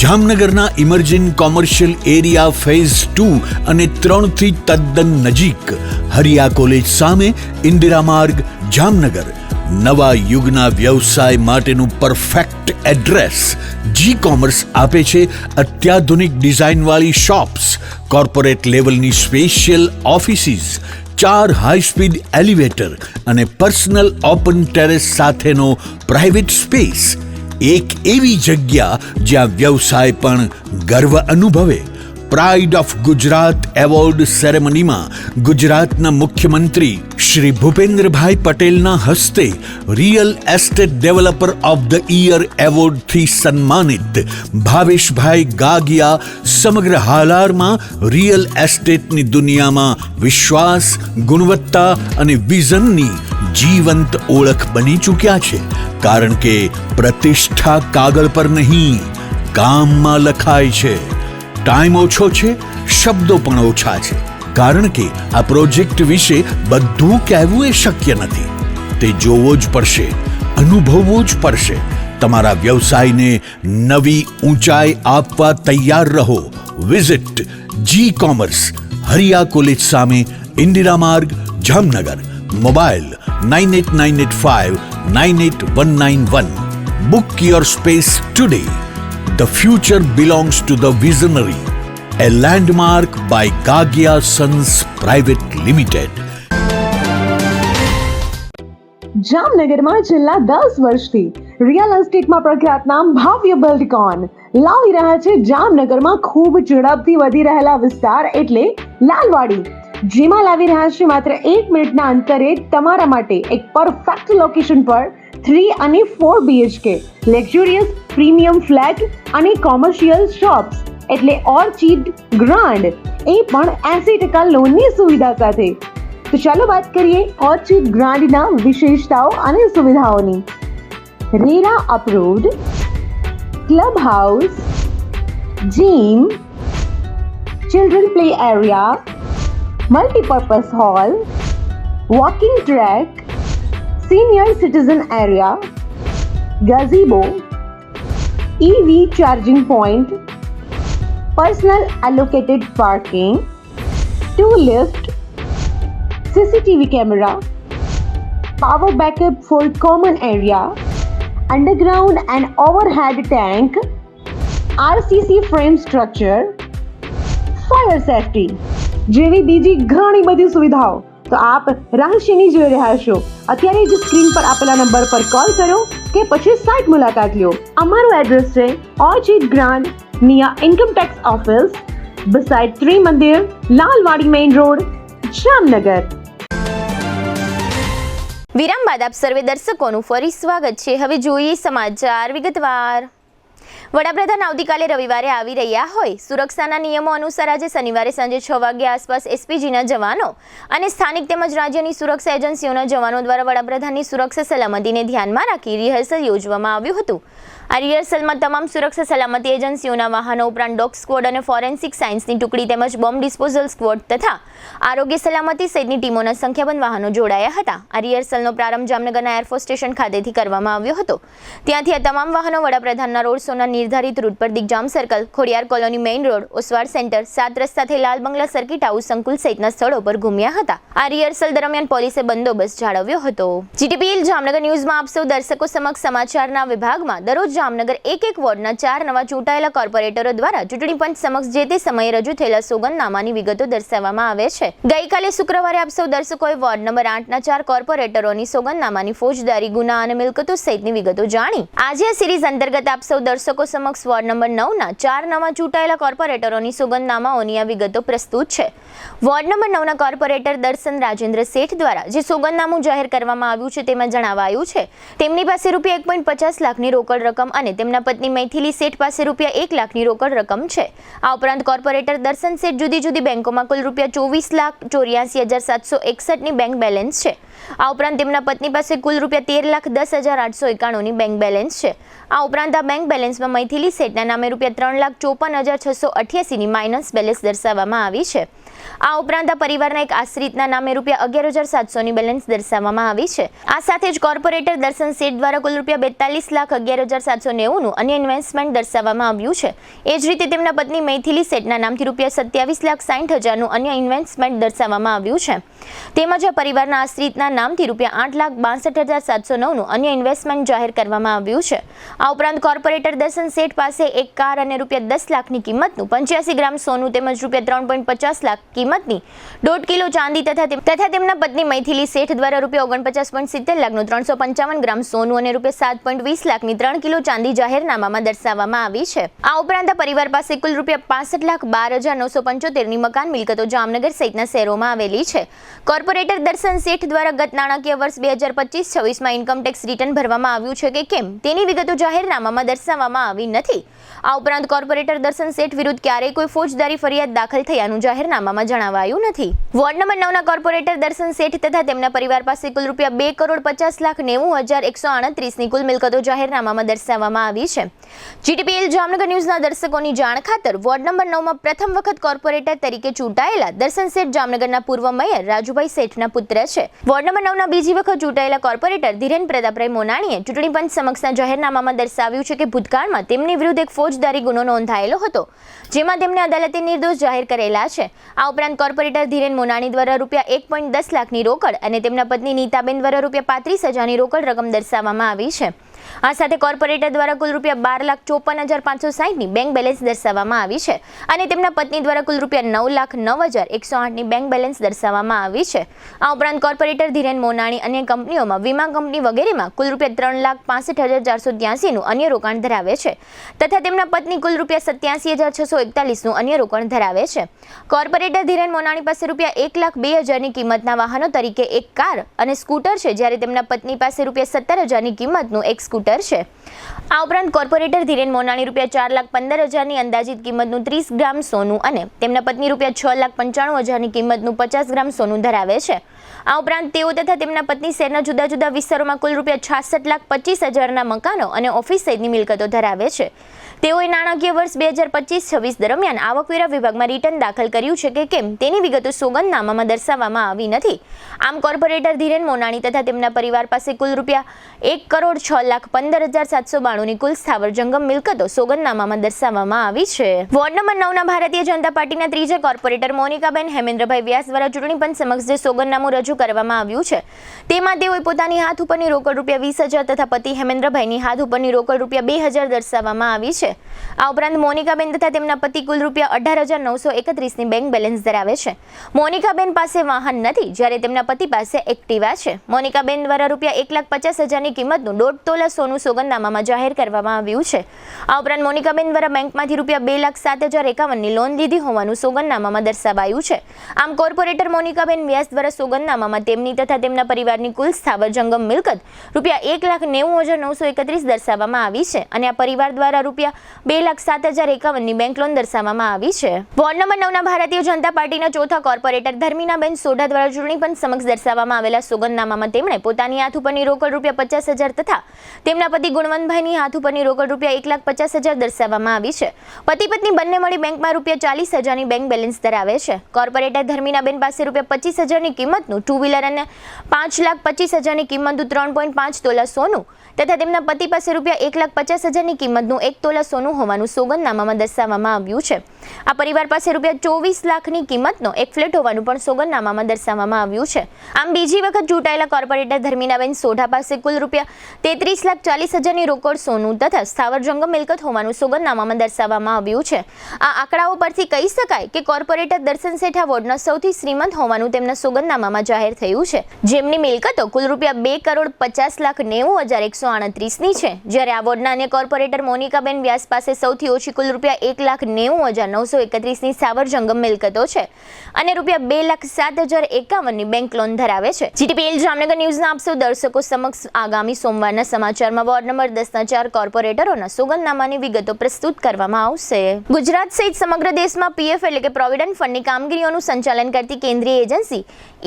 [SPEAKER 4] જામનગરના ઇમર્જિંગ કોમર્શિયલ એરિયા ફેઝ 2 અને 3 થી તદ્દન નજીક હરિયા કોલેજ સામે ઇન્દિરા માર્ગ જામનગર નવા યુગના વ્યવસાય માટેનું પરફેક્ટ એડ્રેસ. જી કોમર્સ આપે છે અત્યાધુનિક ડિઝાઇનવાળી શોપ્સ, કોર્પોરેટ લેવલની special offices, 4 high speed elevator અને પર્સનલ ઓપન ટેરેસ સાથેનો પ્રાઇવેટ સ્પેસ. એક એવી જગ્યા જ્યાં વ્યવસાય પણ ગર્વ અનુભવે. પ્રાઇડ ઓફ ગુજરાત એવોર્ડ સેરેમનીમાં ગુજરાતના મુખ્યમંત્રી શ્રી ભૂપેન્દ્રભાઈ પટેલના હસ્તે real estate developer of the year એવોર્ડથી સન્માનિત ભાવેશભાઈ ગાગિયા સમગ્ર હાલારમાં રિયલ એસ્ટેટની દુનિયામાં વિશ્વાસ, ગુણવત્તા અને વિઝનની જીવંત ઓળખ બની ચૂક્યા છે. કારણ કે પ્રતિષ્ઠા કાગળ પર નહીં, કામમાં લખાય છે. ટાઈમ ઓછો છે, શબ્દો પણ ઓછા છે, કારણ કે આ પ્રોજેક્ટ વિશે બધું કહેવું એ શક્ય નથી. તે જોવો જ પડશે, અનુભવવો જ પડશે. તમારા વ્યવસાયને નવી ઊંચાઈ આપવા તૈયાર રહો. વિઝિટ જી કોમર્સ, હરિયા કોલેજ સામે, ઇન્દિરા માર્ગ, Jamnagar. Mobile 9895981191. Book your space today. The future belongs to the visionary. A landmark by Gagia Sons Private Limited.
[SPEAKER 5] જામનગરમાં છેલ્લા 10 વર્ષથી રિયલ એસ્ટેટમાં પ્રખ્યાત નામ ભવ્ય બિલ્ડકોન લાવી રહ્યા છે જામનગરમાં ખૂબ ઝડપથી વધી રહેલા વિસ્તાર એટલે લાલવાડી, જેમાં લાવી રહ્યા છે માત્ર 1 મિનિટના અંતરે તમારા માટે એક પરફેક્ટ લોકેશન પર 3 અને 4 BHK લક્ઝુરિયસ પ્રીમિયમ ફ્લેટ અને કોમર્શિયલ શોપ્સ એટલે ઓર્ચિડ ગ્રાન્ડ, એ પણ 80% લોનની સુવિધા સાથે. તો ચાલો વાત કરીએ ઓર્ચિડ ગ્રાન્ડના વિશેષતાઓ અને સુવિધાઓની. RERA approved, club house, gym, children play area, multipurpose hall, walking track, senior citizen area, gazebo, EV charging point, personal allocated parking, 2 lift, CCTV camera, power backup for common area, underground and overhead tank, RCC frame structure, fire safety જેવી બીજી ઘણી બધી સુવિધાઓ તો આપ રહસ્યની જોઈ રહ્યા છો. અત્યારે જ સ્ક્રીન પર આપેલા નંબર પર કોલ કરો કે પછી સાઇટ મુલાકાત લો. અમારું એડ્રેસ છે orchid grand near income tax office beside Trimandir, Lalwadi main road, Jamnagar.
[SPEAKER 1] વિરામ બાદ આપ સર્વે દર્શકોનું ફરી સ્વાગત છે. હવે જોઈએ સમાચાર વિગતવાર. વડાપ્રધાન આવતીકાલે રવિવારે આવી રહ્યા હોય. સુરક્ષાના નિયમો અનુસાર આજે શનિવારે સાંજે 6 વાગ્યા આસપાસ એસપીજીના જવાનો અને સ્થાનિક તેમજ રાજ્યની સુરક્ષા એજન્સીઓના જવાનો દ્વારા વડાપ્રધાનની સુરક્ષા સલામતીને ધ્યાનમાં રાખી રિહર્સલ યોજવામાં આવ્યું હતું. આ રિહર્સલમાં તમામ સુરક્ષા સલામતી એજન્સીઓના વાહનો ઉપરાંત ડોગ સ્ક્વોડ અને ફોરેન્સિક સાયન્સની ટુકડી તેમજ બોમ્બ ડિસ્પોઝલ સ્ક્વોડ તથા આરોગ્ય સલામતી સહિતની ટીમોના સંખ્યાબંધ વાહનો જોડાયા હતા. આ રિહર્સલનો પ્રારંભ જામનગરના એરફોર્સ સ્ટેશન ખાતેથી કરવામાં આવ્યો હતો. ત્યાંથી આ તમામ વાહનો વડાપ્રધાનના રોડ શોના નિર્ધારિત રૂટ પર Digjam circle, Khodiyar colony main road, Oshwal centre, 7 રસ્તાથી લાલ બંગલા સર્કિટ હાઉસ સંકુલ સહિતના સ્થળો પર ઘૂમ્યા હતા. આ રિહર્સલ દરમિયાન પોલીસે બંદોબસ્ત જાળવ્યો હતો. જીટીપીએલ જામનગર ન્યૂઝમાં આપ સૌ દર્શકો સમક્ષ સમાચારના વિભાગમાં દરરોજ જામનગર એક વોર્ડના 4 નવા ચૂંટાયેલા કોર્પોરેટરો દ્વારા ચૂંટણી પંચ સમક્ષ જે તે સમયે રજૂ થયેલા સોગંદનામાની વિગતો દર્શાવવામાં આવે છે. ગઈકાલે શુક્રવારે આપ સૌ દર્શકોએ વોર્ડ નંબર 8ના 4 કોર્પોરેટરોની સોગંદનામાની ફોજદારી, ગુના અને મિલકતો સહિતની વિગતો જાણી. આજે આ સિરીઝ અંતર્ગત આપ સૌ દર્શકો સમક્ષ વોર્ડ નંબર 9ના 4 નવા ચૂંટાયેલા કોર્પોરેટરોની સોગંદનામાઓની આ વિગતો પ્રસ્તુત છે. વોર્ડ નંબર 9ના કોર્પોરેટર દર્શન રાજેન્દ્ર શેઠ દ્વારા જે સોગંદનામું જાહેર કરવામાં આવ્યું છે તેમાં જણાવાયું છે તેમની પાસે ₹1.50 લાખની રોકડ રકમ અને તેમના પત્ની મૈથિલી શેઠ પાસે ₹1 લાખની રોકડ રકમ છે. આ ઉપરાંત કોર્પોરેટર દર્શન શેઠ જુદી જુદી બેંકોમાં કુલ ₹24,84,761ની બેંક બેલેન્સ છે. આ ઉપરાંત તેમના પત્ની પાસે કુલ ₹13,10,891ની બેંક બેલેન્સ છે. આ ઉપરાંત આ બેંક બેલેન્સમાં મૈથિલી શેઠના નામે ₹3,54,688ની માઇનસ બેલેન્સ દર્શાવવામાં આવી છે. આ ઉપરાંત આ પરિવારના એક આશ્રિતના નામે ₹11,700ની બેલેન્સ દર્શાવવામાં આવી છે. આ સાથે જ કોર્પોરેટર દર્શન શેઠ દ્વારા કુલ ₹42,11,790નું અન્ય ઇન્વેસ્ટમેન્ટ દર્શાવવામાં આવ્યું છે. એ જ રીતે તેમના પત્ની મૈથિલી શેઠના નામથી ₹27,60,000નું અન્ય ઇન્વેસ્ટમેન્ટ દર્શાવવામાં આવ્યું છે. તેમજ આ પરિવારના આશ્રિતના નામથી ₹8,62,709નું અન્ય ઇન્વેસ્ટમેન્ટ જાહેર કરવામાં આવ્યું છે. આ ઉપરાંત કોર્પોરેટર દર્શન શેઠ પાસે એક કાર અને ₹10 લાખની કિંમતનું 85 ગ્રામ સોનું તેમજ ₹3.50 લાખ કિંમતની 1.5 કિલો ચાંદી તથા તેમના પત્ની મૈથિલી શેઠ દ્વારા ₹49.70 લાખનું 355 ગ્રામ સોનું અને ₹7.20 લાખની 3 કિલો ચાંદી જાહેરનામામાં દર્શાવવામાં આવી છે. આ ઉપરાંત આ પરિવાર પાસે કુલ ₹65,12,975ની મકાન મિલકતો જામનગર સહિતના શહેરોમાં આવેલી છે. કોર્પોરેટર દર્શન શેઠ દ્વારા ગત નાણાકીય વર્ષ 2025-26માં ઇન્કમટેક્સ રિટર્ન ભરવામાં આવ્યું છે કે કેમ તેની વિગતો જાહેરનામામાં દર્શાવવામાં આવી નથી. આ ઉપરાંત કોર્પોરેટર દર્શન શેઠ વિરુદ્ધ ક્યારેય કોઈ ફોજદારી ફરિયાદ દાખલ થયાનું જાહેરનામામાં જણાવાયું નથી. વોર્ડ નંબર 9ના કોર્પોરેટર દર્શન શેઠ તથા તેમના પરિવાર પાસે કુલ ₹2,50,90,138ની કુલ મિલકતો જાહેરનામામાં દર્શાવવામાં આવી છે. જીટીપીએલ જામનગર ન્યૂઝના દર્શકોની જાણ ખાતર વોર્ડ નંબર 9માં પ્રથમ વખત કોર્પોરેટર તરીકે ચૂંટાયેલા દર્શન શેઠ જામનગરના પૂર્વ મેયર રાજુભાઈ શેઠના પુત્ર છે. વોર્ડ નંબર 9ના બીજી વખત ચૂંટાયેલા કોર્પોરેટર ધીરેન પ્રતાપરાય મોનાણીએ ચૂંટણી પંચ સમક્ષના જાહેરનામામાં દર્શાવ્યું છે કે ભૂતકાળમાં તેમની વિરુદ્ધ એક ફોજદારી ગુનો નોંધાયેલો હતો જેમાં તેમને અદાલતે નિર્દોષ જાહેર કરેલા છે. આ ઉપરાંત કોર્પોરેટર ધીરેન મોનાણી દ્વારા ₹1.10 લાખની રોકડ અને તેમના પત્ની નીતાબેન દ્વારા ₹35,000ની રોકડ રકમ દર્શાવવામાં આવી છે. આ સાથે કોર્પોરેટર દ્વારા કુલ ₹12,54,560ની બેંક બેલેન્સ દર્શાવવામાં આવી છે અને તેમના પત્ની દ્વારા કુલ ₹9,09,108ની બેંક બેલેન્સ દર્શાવવામાં આવી છે. આ ઉપરાંત કોર્પોરેટર ધીરેન મોનાણી અન્ય કંપનીઓમાં, વીમા કંપની વગેરેમાં કુલ ₹3,65,483નું અન્ય રોકાણ ધરાવે છે તથા તેમના પત્ની કુલ ₹87,641નું અન્ય રોકાણ ધરાવે છે. કોર્પોરેટર ધીરેન મોનાણી પાસે ₹1,02,000ની કિંમતના વાહનો તરીકે એક કાર અને સ્કૂટર છે જ્યારે તેમના પત્ની પાસે ₹17,000ની કિંમતનું એક સ્કૂટર છે. આ ઉપરાંત કોર્પોરેટર ધીરેન મોનાણી ₹4,15,000ની અંદાજિત કિંમતનું 30 ગ્રામ સોનું અને તેમના પત્ની ₹6,95,000ની કિંમતનું 50 ગ્રામ સોનું ધરાવે છે. આ ઉપરાંત તેઓ તથા તેમના પત્ની શહેરના જુદા જુદા વિસ્તારોમાં કુલ ₹66,25,000ના મકાનો અને ઓફિસ સહિતની મિલકતો ધરાવે છે. તેઓએ નાણાકીય વર્ષ 2025-26 દરમિયાન આવકવેરા વિભાગમાં રિટર્ન દાખલ કર્યું છે કે કેમ તેની વિગતો સોગંદનામામાં દર્શાવવામાં આવી નથી. આમ કોર્પોરેટર ધીરેન મોનાણી તથા તેમના પરિવાર પાસે કુલ ₹1,06,15,792ની કુલ સ્થાવર જંગમ મિલકતો સોગંદનામામાં દર્શાવવામાં આવી છે. વોર્ડ નંબર 9ના ભારતીય જનતા પાર્ટીના ત્રીજા કોર્પોરેટર મોનિકાબેન હેમેન્દ્રભાઈ વ્યાસ દ્વારા ચૂંટણી પંચ સમક્ષ જે સોગંદનામું રજૂ કરવામાં આવ્યું છે તેમાં તેઓએ પોતાની હાથ ઉપરની રોકડ ₹20,000 તથા પતિ હેમેન્દ્રભાઈની હાથ ઉપરની રોકડ ₹2,000 દર્શાવવામાં આવી છે. આ ઉપરાંત મોનિકાબેન તથા તેમના પતિ કુલ ₹18,931ની બેંક બેલેન્સ ધરાવે છે. મોનિકાબેન પાસે વાહન નથી જ્યારે તેમના પતિ પાસે એક્ટિવા છે. મોનિકાબેન દ્વારા ₹1,50,000ની કિંમતનું 1.5 તોલા સોનું સોગંદનામામાં જાહેર કરવામાં આવ્યું છે. આ ઉપરાંત મોનિકાબેન દ્વારા બેંકમાંથી ₹2,07,051ની લોન લીધી હોવાનું સોગંદનામામાં દર્શાવાયું છે. આમ કોર્પોરેટર મોનિકાબેન વ્યાસ દ્વારા સોગંદનામામાં તેમની તથા તેમના પરિવારની કુલ સ્થાવર જંગમ મિલકત ₹1,90,931 દર્શાવવામાં આવી છે અને આ પરિવાર દ્વારા 2,07,051ની બેંક લોન દર્શાવવામાં આવી છે. વોર્ડ નંબર 9ના ભારતીય જનતા પાર્ટીના ચોથા કોર્પોરેટર ધર્મિનાબેન સોઢા દ્વારા ચૂંટણી પંચ સમક્ષ દર્શાવવામાં આવેલા સોગંદનામામાં તેમણે પોતાની હાથ ઉપરની રોકડ રૂપિયા 50,000 તથા તેમના પતિ ગુણવંતભાઈની હાથ ઉપરની રોકડ રૂપિયા 1,50,000 દર્શાવવામાં આવી છે. પતિ પત્ની બંને મળી બેંકમાં રૂપિયા 40,000ની બેંક બેલેન્સ ધરાવે છે. કોર્પોરેટર ધર્મિનાબેન પાસે રૂપિયા 25,000ની કિંમતનું 2 વ્હીલર અને 5,25,000ની કિંમતનું 3.5 તોલા સોનું તથા તેમના પતિ પાસે રૂપિયા 1,50,000ની કિંમતનું 1 તોલા સોનું હોવાનું સોગંદનામામાં દર્શાવવામાં આવ્યું છે. આ પરિવાર પાસે રૂપિયા 24 લાખની કિંમતનો એક ફ્લેટ હોવાનું પણ સોગંદનામામાં દર્શાવવામાં આવ્યું છે. આમ બીજી વખત ચૂંટાયેલા કોર્પોરેટર ધર્મિનાબેન સોઢા પાસે કુલ રૂપિયા 33,40,000ની રોકડ સોનું તથા સ્થાવર જંગમ મિલકત હોવાનું સોગંદનામામાં દર્શાવવામાં આવ્યું છે. આ આંકડાઓ પરથી કહી શકાય કે કોર્પોરેટર દર્શન શેઠા વોર્ડના સૌથી શ્રીમંત હોવાનું તેમના સોગંદનામામાં જાહેર થયું છે, જેમની મિલકતો કુલ રૂપિયા 2,50,90,138ની છે, જ્યારે આ વોર્ડના અન્ય કોર્પોરેટર મોનિકાબેન વ્યાસ પાસે સૌથી ઓછી કુલ રૂપિયા 1,90,931ની સ્થાવર જંગમ મિલકતો છે અને રૂપિયા 2,07,051ની બેંક લોન ધરાવે છે. જીટીપીએલ જામનગર ન્યૂઝના આપ સૌ દર્શકો સમક્ષ આગામી સોમવારના સમાચારમાં વોર્ડ નંબર 10ના 4 કોર્પોરેટરોના સોગંદનામાની વિગતો પ્રસ્તુત કરવામાં આવશે. ગુજરાત સહિત સમગ્ર દેશમાં પીએફ એટલે કે પ્રોવિડન્ટ ફંડની કામગીરીઓનું સંચાલન કરતી કેન્દ્રીય એજન્સી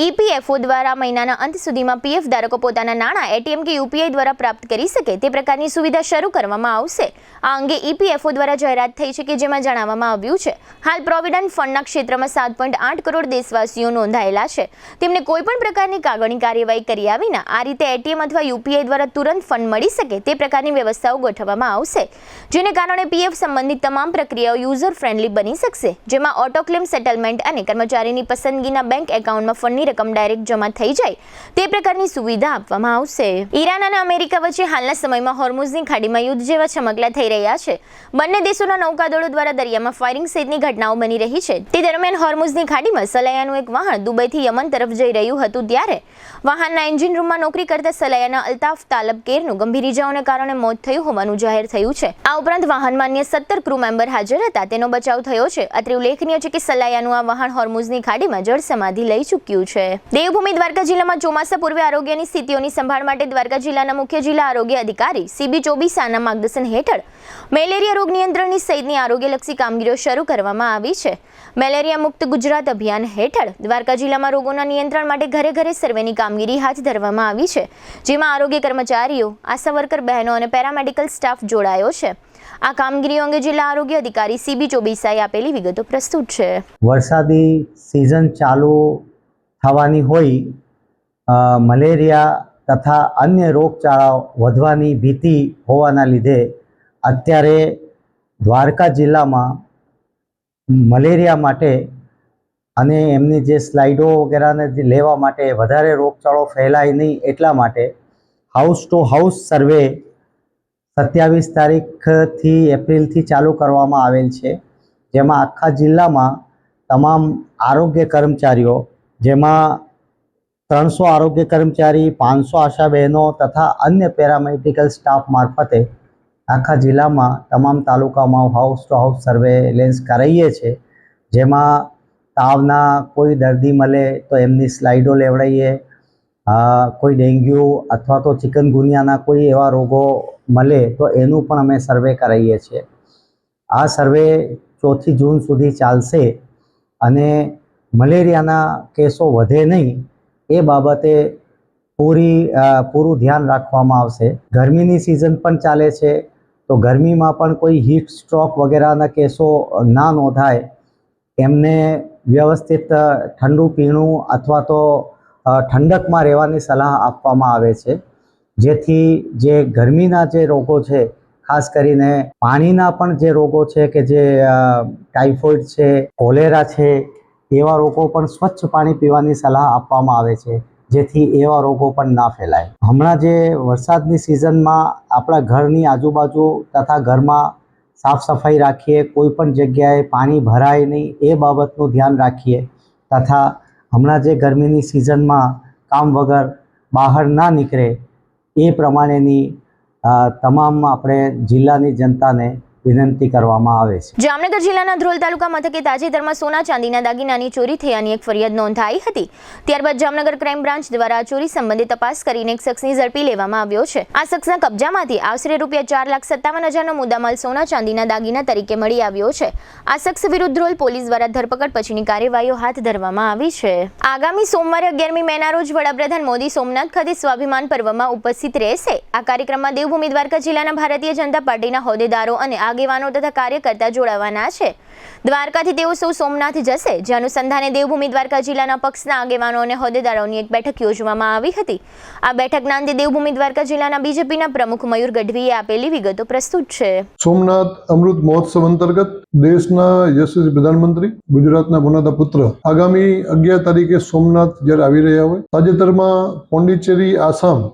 [SPEAKER 1] ઈપીએફઓ દ્વારા મહિનાના અંત સુધીમાં પીએફ ધારકો પોતાના નાણાં એટીએમ કે યુપીઆઈ દ્વારા પ્રાપ્ત કરી શકે તે પ્રકારની સુવિધા શરૂ કરવામાં આવશે. આ અંગે ઈપીએફઓ દ્વારા જાહેરાત થઈ છે કે જેમાં જણાવવામાં આવ્યું છે હાલ પ્રોવિડન્ટ ફંડના ક્ષેત્રમાં 7.8 કરોડ દેશવાસીઓ નોંધાયેલા છે. તેમને કોઈપણ પ્રકારની કાગળની કાર્યવાહી કર્યા વિના આ રીતે એટીએમ અથવા યુપીઆઈ દ્વારા તુરંત ફંડ મળી શકે તે પ્રકારની વ્યવસ્થાઓ ગોઠવવામાં આવશે, જેને કારણે પીએફ સંબંધિત તમામ પ્રક્રિયાઓ યુઝર ફ્રેન્ડલી બની શકશે, જેમાં ઓટો ક્લેમ સેટલમેન્ટ અને કર્મચારીની પસંદગીના બેંક એકાઉન્ટમાં ફંડની રકમ ડાયરેક્ટ જમા થઈ જાય તે પ્રકારની સુવિધા આપવામાં આવશે. ઈરાન અને અમેરિકા વચ્ચે હાલના સમયમાં હોર્મુઝની ખાડીમાં યુદ્ધ જેવા ચમકલા થઈ રહ્યા છે. બંને દેશોના નૌકાદળો દ્વારા દરિયામાં ફાયરિંગ સહિતની ઘટનાઓ બની રહી છે. તે દરમિયાન હોર્મુઝની ખાડીમાં સલાયાનું એક વાહન દુબઈથી યમન તરફ જઈ રહ્યું હતું, ત્યારે વાહનના એન્જિન રૂમમાં નોકરી કરતા સલાયાના અલ્તાફ તાલબ કેરનું ગંભીર ઇજાઓને કારણે મોત થયું હોવાનું જાહેર થયું છે. આ ઉપરાંત વાહનમાં અન્ય 17 ક્રૂ મેમ્બર હાજર હતા, તેનો બચાવ થયો છે. અત્રે ઉલ્લેખનીય છે કે સલાયાનું આ વાહન હોર્મુઝની ખાડીમાં જળ સમાધિ લઈ ચૂક્યું છે. દેવભૂમિ દ્વારકા જિલ્લામાં ચોમાસા પૂર્વે આરોગ્યની સ્થિતિઓની સંભાળ માટે દ્વારકા જિલ્લાના મુખ્ય જિલ્લા આરોગ્ય અધિકારી સીબી ચોબીસાના માર્ગદર્શન હેઠળ મેલેરિયા રોગ નિયંત્રણની સહિતની આરોગ્યલક્ષી કામગીરીઓ શરૂ કરવામાં આવી છે. મેલેરિયા મુક્ત ગુજરાત અભિયાન હેઠળ દ્વારકા જિલ્લામાં રોગોના નિયંત્રણ માટે ઘરે ઘરે સર્વેની કામગીરી હાથ ધરવામાં આવી છે, જેમાં આરોગ્ય કર્મચારીઓ, આશા વર્કર બહેનો અને પેરામેડિકલ સ્ટાફ જોડાયો છે. આ કામગીરીઓ અંગે જિલ્લા આરોગ્ય અધિકારી સીબી ચોબીસાએ આપેલી વિગતો પ્રસ્તુત છે.
[SPEAKER 6] વરસાદી સિઝન ચાલુ થવાની હોય, મલેરિયા તથા અન્ય રોગચાળાઓ વધવાની ભીતિ હોવાના લીધે અત્યારે દ્વારકા જિલ્લામાં મલેરિયા માટે અને એમની જે સ્લાઇડો વગેરેને લેવા માટે વધારે રોગચાળો ફેલાય નહીં એટલા માટે હાઉસ ટુ હાઉસ સર્વે 27 તારીખથી એપ્રિલથી ચાલુ કરવામાં આવેલ છે, જેમાં આખા જિલ્લામાં તમામ આરોગ્ય કર્મચારીઓ, જેમાં 300 આરોગ્ય કર્મચારી, 500 આશા બહેનો તથા અન્ય પેરામેડિકલ સ્ટાફ મારફતે આખા જિલ્લામાં તમામ તાલુકામાં હાઉસ ટુ હાઉસ સર્વેલન્સ કરાવીએ છીએ, જેમાં તાવના કોઈ દર્દી મળે તો એમની સ્લાઇડો લેવડાવીએ, કોઈ ડેન્ગ્યુ અથવા તો ચિકનગુનિયાના કોઈ એવા રોગો મળે તો એનું પણ અમે સર્વે કરાવીએ છીએ. આ સર્વે 4 જૂન સુધી ચાલશે અને મલેરિયાના કેસો વધે નહીં એ બાબતે પૂરું ધ્યાન રાખવામાં આવશે. ગરમીની સિઝન પણ ચાલે છે, તો ગરમીમાં પણ કોઈ હીટ સ્ટ્રોક વગેરેના કેસો ના નોંધાય એમને વ્યવસ્થિત ઠંડુ પીણું અથવા તો ઠંડકમાં રહેવાની સલાહ આપવામાં આવે છે, જેથી જે ગરમીના જે રોગો છે, ખાસ કરીને પાણીના પણ જે રોગો છે કે જે ટાઇફોઇડ છે, કોલેરા છે, એવા રોગો પણ સ્વચ્છ પાણી પીવાની સલાહ આપવામાં આવે છે, જેથી એવા રોગો પણ ના ફેલાય. હમણાં જે વરસાદની સિઝનમાં આપણા ઘરની આજુબાજુ તથા ઘરમાં સાફ સફાઈ રાખીએ, કોઈ પણ જગ્યાએ પાણી ભરાય નહીં એ બાબતનું ધ્યાન રાખીએ, તથા હમણાં જે ગરમીની સિઝનમાં કામ વગર બહાર ના નીકળે એ પ્રમાણેની તમામ આપણે જિલ્લાની જનતાને વિનંતી કરવામાં આવે છે.
[SPEAKER 1] જામનગર જિલ્લાના ધ્રોલ તાલુકા મથકે તાજેતરમાં સોના ચાંદીના દાગીનાની ચોરી થયાની એક ફરિયાદ નોંધાઈ હતી. ત્યારબાદ જામનગર ક્રાઇમ બ્રાન્ચ દ્વારા ચોરી સંબંધે તપાસ કરીને એક શખ્સની ઝડપી લેવામાં આવ્યો છે. આ શખ્સના કબજામાંથી આશરે ₹4,57,000નો મુદ્દામાલ સોના ચાંદીના દાગીના તરીકે મળી આવ્યો છે. આ શખ્સ વિરુદ્ધ ધ્રોલ પોલીસ દ્વારા ધરપકડ પછીની કાર્યવાહીઓ હાથ ધરવામાં આવી છે. આગામી સોમવારે 11મી મેના રોજ વડાપ્રધાન મોદી સોમનાથ ખાતે સ્વાભિમાન પર્વમાં ઉપસ્થિત રહેશે. આ કાર્યક્રમમાં દેવભૂમિ દ્વારકા જિલ્લાના ભારતીય જનતા પાર્ટીના હોદ્દેદારો અને આગેવાનો તથા કાર્યકર્તા જોડાવાના છે. દ્વારકાથી તેઓ સૌ સોમનાથ જશે, જે અનુસંધાને દેવભૂમિ દ્વારકા જિલ્લાના પક્ષના આગેવાનો અને હોદ્દેદારોની એક બેઠક યોજવામાં આવી હતી. આ બેઠકના અંતે દેવભૂમિ દ્વારકા જિલ્લાના બીજેપીના પ્રમુખ મયુર ગઢવીએ આપેલી વિગતો પ્રસ્તુત છે.
[SPEAKER 7] સોમનાથ અમૃત મહોત્સવ અંતર્ગત દેશના યશસ્વી પ્રધાનમંત્રી, ગુજરાતના પુનાતા પુત્ર આગામી 11 તારીખે સોમનાથ જ્યારે આવી રહ્યા હોય, તાજેતરમાં પોંડિચેરી, આસામ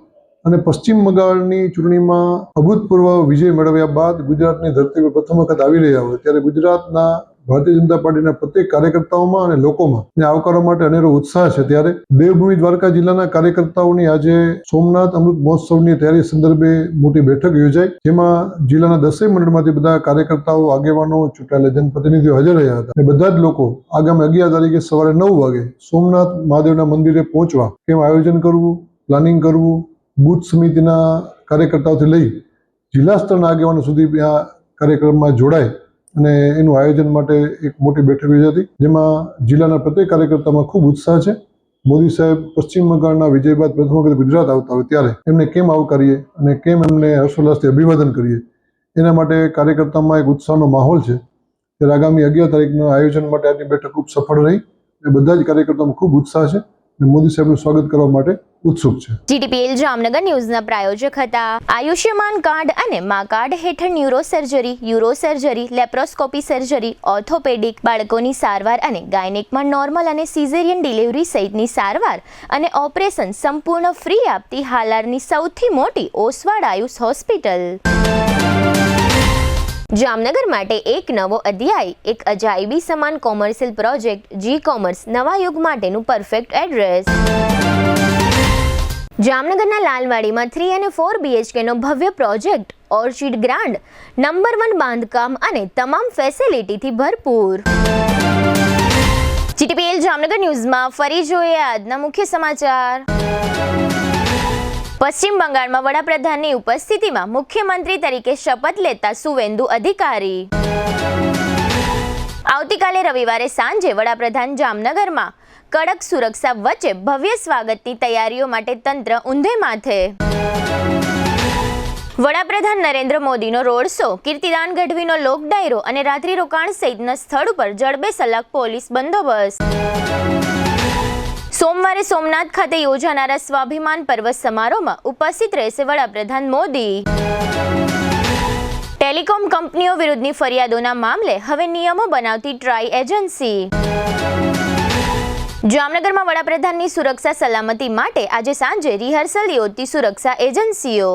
[SPEAKER 7] અને પશ્ચિમ બંગાળની ચૂંટણીમાં અભૂતપૂર્વ વિજય મેળવ્યા બાદ ગુજરાતની ધરતી પર પ્રથમ વખત આવી રહ્યા હોય ત્યારે ગુજરાતના ભારતીય જનતા પાર્ટીના પ્રત્યેક કાર્યકર્તાઓમાં અને લોકોમાં આવકારવા માટે અનેરો ઉત્સાહ છે. ત્યારે દેવભૂમિ દ્વારકા જિલ્લાના કાર્યકર્તાઓની આજે સોમનાથ અમૃત મહોત્સવની તૈયારી સંદર્ભે મોટી બેઠક યોજાઈ, જેમાં જિલ્લાના 10 મંડળમાંથી બધા કાર્યકર્તાઓ, આગેવાનો, ચૂંટાયેલા જનપ્રતિનિધિઓ હાજર રહ્યા હતા. અને બધા જ લોકો આગામી 11 તારીખે સવારે 9 વાગે સોમનાથ મહાદેવના મંદિરે પહોંચવા કેમ આયોજન કરવું, પ્લાનિંગ કરવું, બૂથ સમિતિના કાર્યકર્તાઓથી લઈ જિલ્લા સ્તરના આગેવાનો સુધી આ કાર્યક્રમમાં જોડાય અને એનું આયોજન માટે એક મોટી બેઠક યોજાઈ હતી, જેમાં જિલ્લાના પ્રત્યેક કાર્યકર્તામાં ખૂબ ઉત્સાહ છે. મોદી સાહેબ પશ્ચિમ બંગાળના વિજય બાદ પ્રથમ વખત ગુજરાત આવતા હોય ત્યારે એમને કેમ આવકારીએ અને કેમ એમને હર્ષોલ્લાસથી અભિવાદન કરીએ, એના માટે કાર્યકર્તામાં એક ઉત્સાહનો માહોલ છે. ત્યારે આગામી 11 તારીખના આયોજન માટે આજની બેઠક ખૂબ સફળ રહી અને બધા જ કાર્યકર્તામાં ખૂબ ઉત્સાહ છે અને મોદી સાહેબનું સ્વાગત કરવા માટે ઉત્સુક છે.
[SPEAKER 1] GTPL જામનગર ન્યૂઝના પ્રાયોજક હતા. આયુષ્યમાન કાર્ડ અને મા કાર્ડ હેઠળ neuro surgery, euro surgery, laparoscopy surgery, orthopaedic, બાળકોની સારવાર અને ગાયનેકમાં નોર્મલ અને સિઝેરિયન ડિલિવરી સહિતની સારવાર અને ઓપરેશન સંપૂર્ણ ફ્રી આપતી હાલારની સૌથી મોટી ઓસવાડ આયુષ હોસ્પિટલ. જામનગર માટે એક નવો અધ્યાય, એક અજાયબી સમાન કોમર્શિયલ પ્રોજેક્ટ G-કોમર્સ નવા યુગ માટેનું પરફેક્ટ એડ્રેસ. જામનગરના લાલવાડીમાં 3 અને 4 BHK નો ભવ્ય પ્રોજેક્ટ, ઓર્ચિડ ગ્રાન્ડ, નંબર 1 બાંધકામ અને તમામ ફેસિલિટીથી ભરપૂર. GTPL જામનગર ન્યૂઝમાં ફરી જોઈએ આજના મુખ્ય સમાચાર. પશ્ચિમ બંગાળમાં વડાપ્રધાનની ઉપસ્થિતિમાં મુખ્યમંત્રી તરીકે શપથ લેતા સુવેન્દુ અધિકારી. આવતીકાલે રવિવારે સાંજે વડાપ્રધાન જામનગરમાં કડક સુરક્ષા વચ્ચે ભવ્ય સ્વાગતની તૈયારીઓ માટે તંત્ર ઊંધે માથે. વડાપ્રધાન નરેન્દ્ર મોદીનો રોડ શો, કીર્તિદાન ગઢવીનો લોક ડાયરો અને રાત્રિ રોકાણ સહિતના સ્થળ ઉપર જડબે સલાક પોલીસ બંદોબસ્ત. સોમવારે સોમનાથ ખાતે યોજાનારા સ્વાભિમાન પર્વ સમારોહમાં ઉપસ્થિત રહેશે વડાપ્રધાન મોદી. ટેલિકોમ કંપનીઓ વિરુદ્ધની ફરિયાદોના મામલે હવે નિયમો બનાવતી ટ્રાય એજન્સી. જામનગરમાં વડાપ્રધાનની સુરક્ષા સલામતી માટે આજે સાંજે રિહર્સલ યોજતી સુરક્ષા એજન્સીઓ.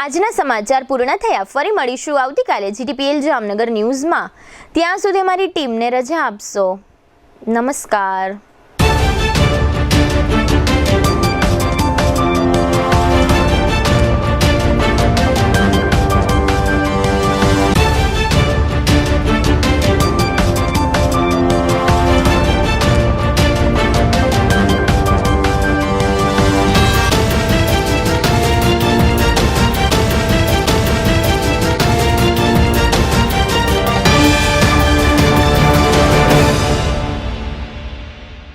[SPEAKER 1] આજના સમાચાર પૂર્ણ થયા. ફરી મળીશું આવતીકાલે GTPL જામનગર ન્યૂઝમાં. ત્યાં સુધી અમારી ટીમને રજા આપશો. નમસ્કાર.